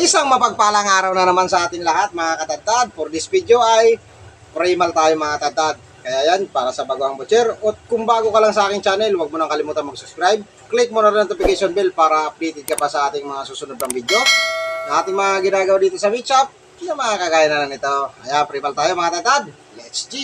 Isang mapagpalang araw na naman sa ating lahat mga katadtad. For this video ay primal tayo mga katadtad. Kaya yan, para sa bagong butcher. At kung bago ka lang sa aking channel, huwag mo nang kalimutan mag-subscribe. Click mo na rin notification bell para updated ka pa sa ating mga susunod ng video. Na ating mga ginagawa dito sa meat shop, na mga kagaya na lang ito. Kaya primal tayo mga katadtad. Let's G!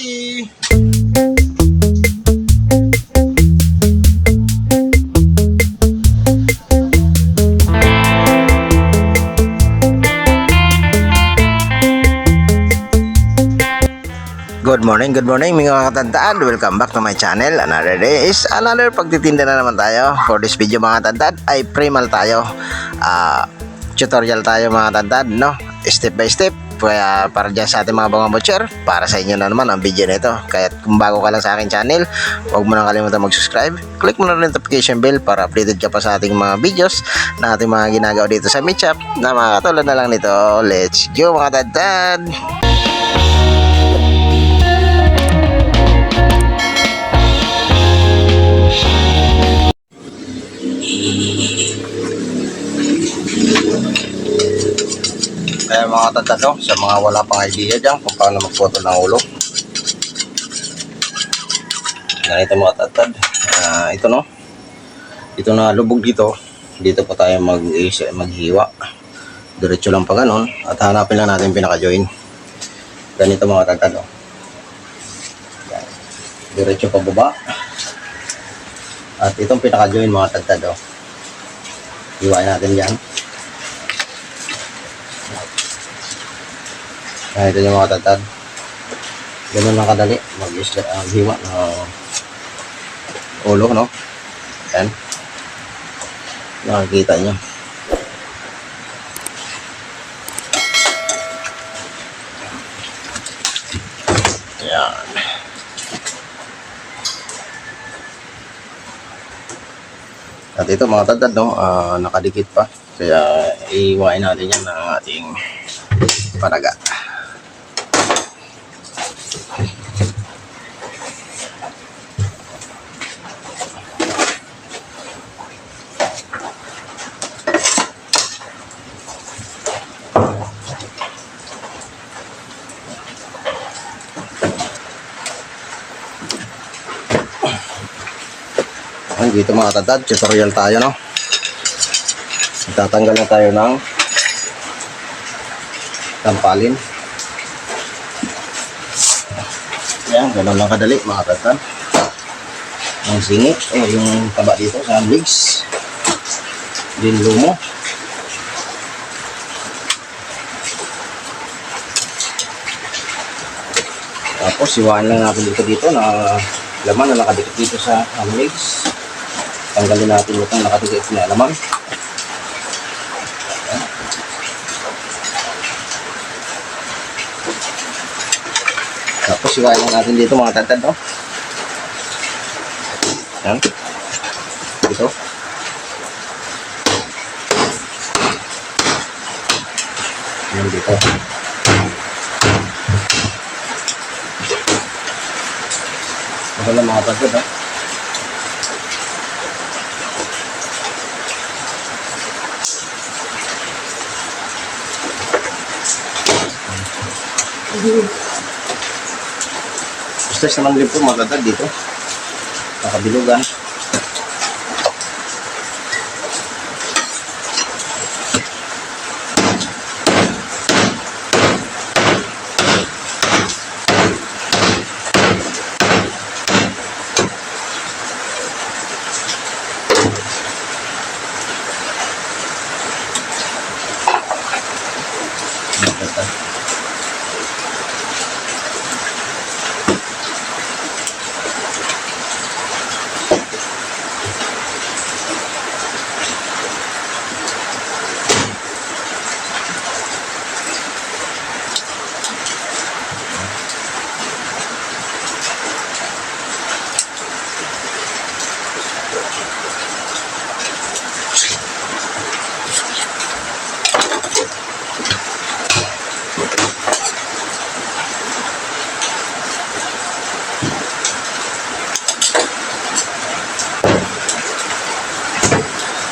Good morning mga katadtad. Welcome back to my channel. Another day is another pagtitinda na naman tayo. For this video mga katadtad ay primal tayo. Tutorial tayo mga katadtad, no? Step by step. Kaya para dyan sa ating mga bagong butcher, para sa inyo na naman ang video nito. Kaya kung bago ka lang sa aking channel, huwag mo nang kalimutan mag-subscribe. Click mo na rin notification bell para updated ka pa sa ating mga videos na ating mga ginagawa dito sa meat shop na mga katulad na lang nito. Let's go mga katadtad! Kaya mga katadtad, sa mga wala pang idea dyan kung paano magphoto ng ulo, ganito mga katadtad, ito na lubog dito po tayo maghiwa, diretso lang pa ganon at hanapin lang natin pinaka-join. Ganito mga katadtad, diretso pa baba at itong pinaka-join mga katadtad, hiwain natin dyan. Ito yung mga katadtad. Ganun lang kadali mag-hiwa ng ulo, no? Yan. Nakikita nyo. Yan. At ito mga katadtad, no? Nakadikit pa. Kaya iiwain natin yan ng ating panaga. Dito mga katadtad, tutorial tayo, no? Tatanggal na tayo ng tampalin. Yan, ganun lang kadali mga katadtad. Ang singit, yung taba dito sa legs, din lumo. Tapos iwain lang natin dito na laman na nakadikit dito sa legs. Tanggalin natin itong nakadikit na laman. Tapos iwain lang natin dito mga katadtad, no? Yan. Dito. Yan dito. Ito lang mga katadtad, no? Stress naman din po mga katadtad dito. Nakabilugan.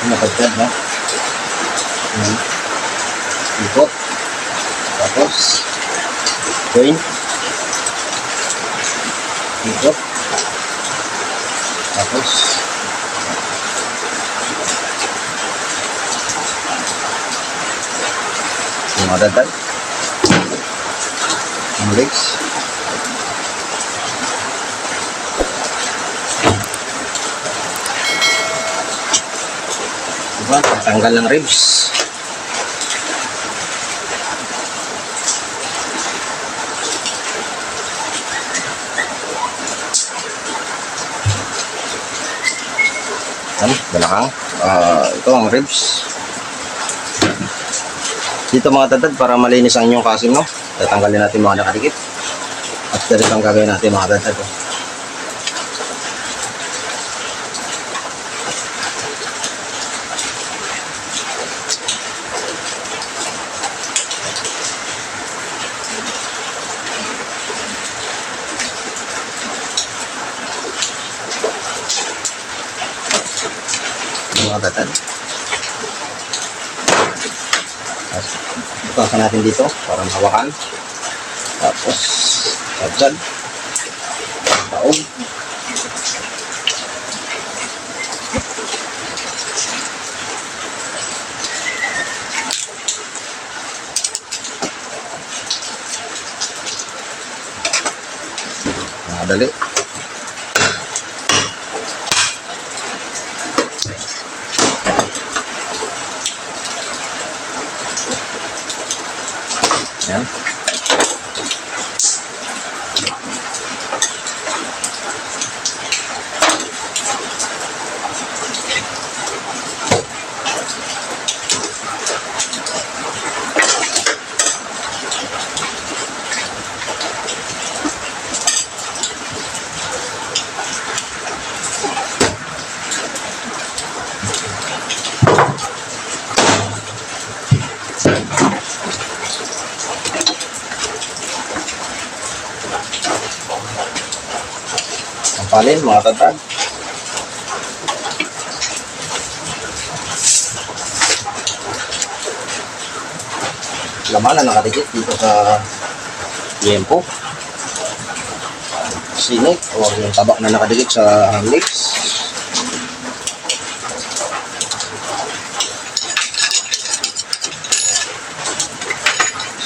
Napagkad, no? ikot, tapos join, ikot, tapos madagdag ang legs, diba, tanggal ng ribs. Balakang, ito ang ribs. Dito mga tatad, para malinis ang inyong casing, no? Tatanggalin natin mga nakadikit. At dito ang gagawin natin mga tatad. Mga tatad. Ipasok natin dito para mahawakan. Tapos sabsad, taog, madali. Yan. Panin mga tatad. Laman na nakadikit dito sa liempo, sinik o yung tabak na nakadikit sa legs.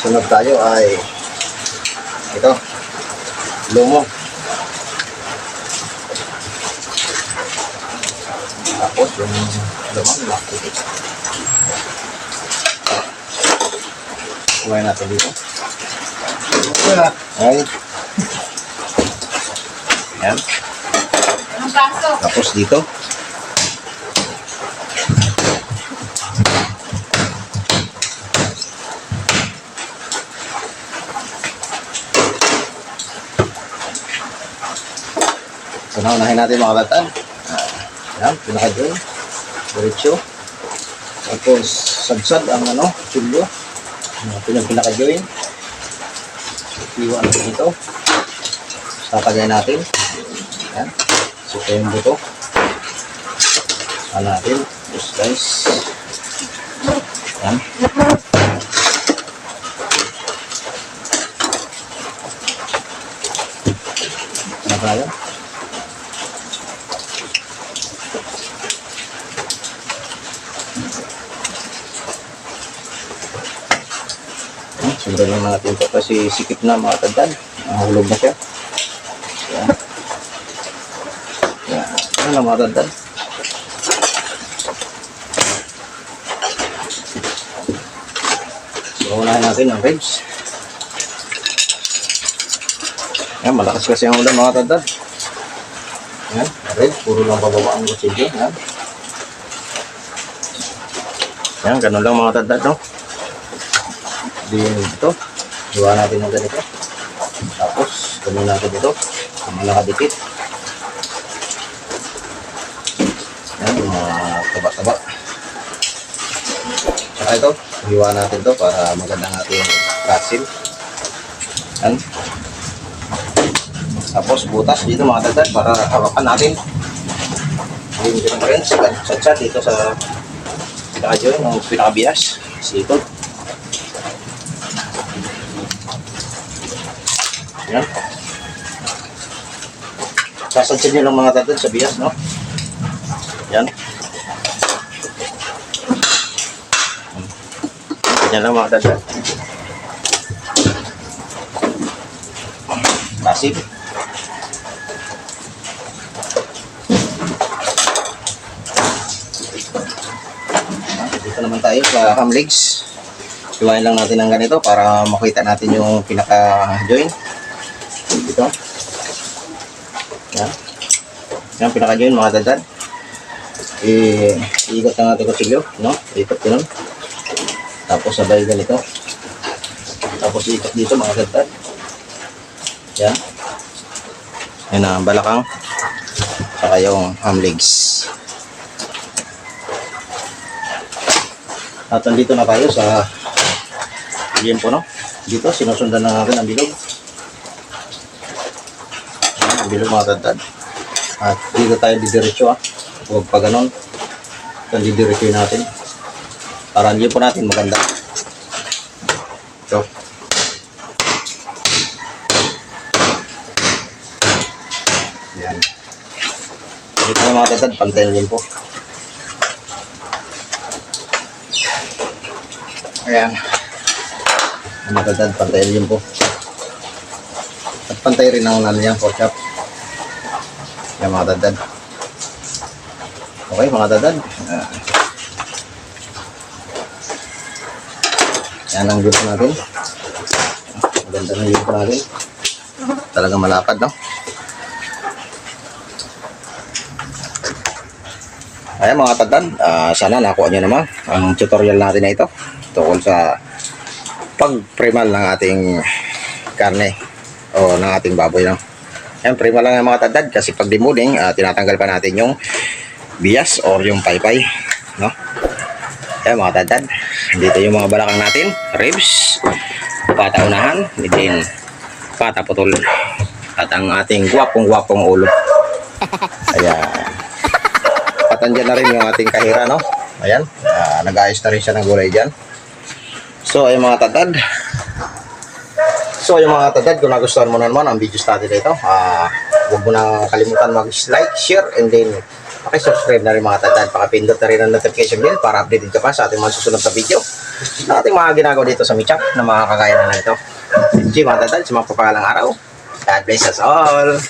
Sunod tayo ay ito, lumo. Tapos yung laman nakikit. Kumain natin dito. Ay. Yan. Tapos dito. So, naunahin natin mga batan. Yan, pinaka-join. Diretso. Tapos, sagsad ang tulyo. Ito yung pinaka-join. Iwan natin ito. Tatagay natin. Yan. Suka yung buto. Saan natin. Tapos guys. Yan. Saan tayo? Sundan lang natin ito kasi sikip na mga tandaan. Mahulog na siya. Yan. Yan. Yan na mga tandaan. So, unahin natin ang ribs. Yan, malakas kasi ang ulan mga tandaan. Yan, ribs. Puro lang pababa ang kutsilyo. Yan. Yan, ganun lang mga tandaan, no? Diyan ito, gawa natin ng ganito. Tapos, gawin natin ito, nakadikit. Yan, mga taba-taba. Saka ito, hiwa natin ito para magandang ating kasil. Yan. Tapos, butas dito mga tagdad para hawakan natin. Hindi ko na rin, satsat dito sa pinaka-join, ng pinaka-bias. Sikot. Yan. Sasadyan nyo lang mga tatad sa bias, no? Yan. Ganyan lang mga tatad. Pasig. Dito naman tayo sa ham legs. Iwain lang natin ng ganito para makita natin yung pinaka-join. Dito. Yan. Yan, pinaka-join mga dadad. Iikot lang natin kutsilyo, no? Ikot yun. Tapos sabay ganito. Tapos ikot dito mga dadad. Yan. Yan ang balakang. Saka yung ham legs. At nandito na tayo sa po, no? Dito, sinusundan na natin ang bilog. Ang bilog mga tantad. At dito tayo didiretso, ha? Huwag pa ganon. Ito, didiretso natin. Para hindi po natin maganda. Ito. Yan. Dito na mga tantad, pantayin din po. Ayan. Mga tatad, pantayin din po. At pantay rin ang nal niya, pork chop. Yan mga tatad. Okay mga tatad. Yan ang grupo natin. Maganda ng grupo natin. Talagang malapad, no? Ayan mga tatad, sana nakuha nyo naman ang tutorial natin na ito tungkol sa pag-primal ng ating karne o ng ating baboy, no? Yan, primal lang yung mga tadad kasi pag demooding, tinatanggal pa natin yung bias or yung paypay, no? Yan mga tadad, dito yung mga balakang natin, ribs, pata unahan, din pata putol, at ang ating gwapong ulo. Ayan, at andyan na rin yung ating kahira, no? Ayan, nag-ayos na rin siya ng gulay dyan. So, ayun mga tatad. Kung nagustuhan mo naman ang videos natin dito, huwag mo na kalimutan mag-like, share, and then subscribe na rin mga tatad. Pakapindot na rin ang notification bell para updated ka pa sa ating mga susunod na video na ating mga ginagawa dito sa Michap na mga kagaya na ito. Sige mga tatad, sa mga papagalang araw. God bless us all.